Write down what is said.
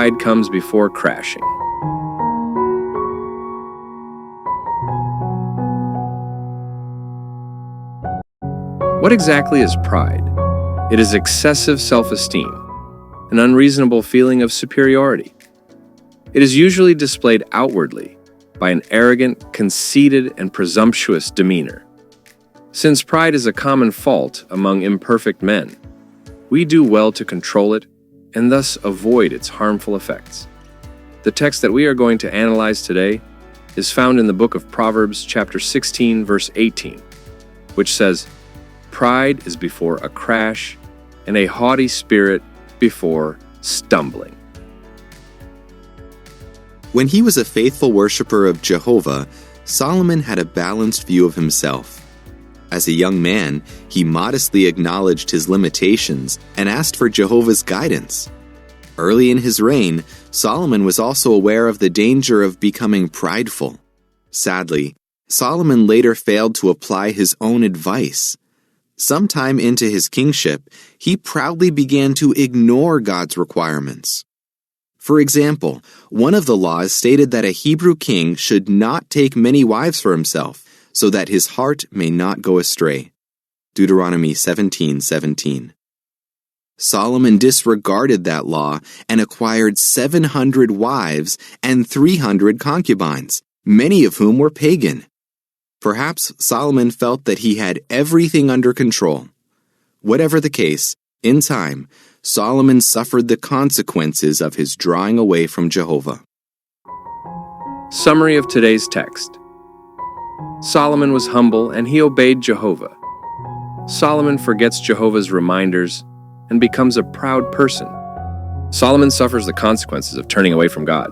pride comes before crashing. What exactly is pride? It is excessive self-esteem, an unreasonable feeling of superiority. It is usually displayed outwardly by an arrogant, conceited, and presumptuous demeanor. Since pride is a common fault among imperfect men, we do well to control it and thus avoid its harmful effects. The text that we are going to analyze today is found in the book of Proverbs chapter 16, verse 18, which says, "Pride is before a crash, and a haughty spirit before stumbling." When he was a faithful worshiper of Jehovah, Solomon had a balanced view of himself. As a young man, he modestly acknowledged his limitations and asked for Jehovah's guidance. Early in his reign, Solomon was also aware of the danger of becoming prideful. Sadly, Solomon later failed to apply his own advice. Sometime into his kingship, he proudly began to ignore God's requirements. For example, one of the laws stated that a Hebrew king should not take many wives for himself, so that his heart may not go astray. Deuteronomy 17:17. Solomon disregarded that law and acquired 700 wives and 300 concubines, many of whom were pagan. Perhaps Solomon felt that he had everything under control. Whatever the case, in time, Solomon suffered the consequences of his drawing away from Jehovah. Summary of today's text. Solomon was humble and he obeyed Jehovah. Solomon forgets Jehovah's reminders and becomes a proud person. Solomon suffers the consequences of turning away from God.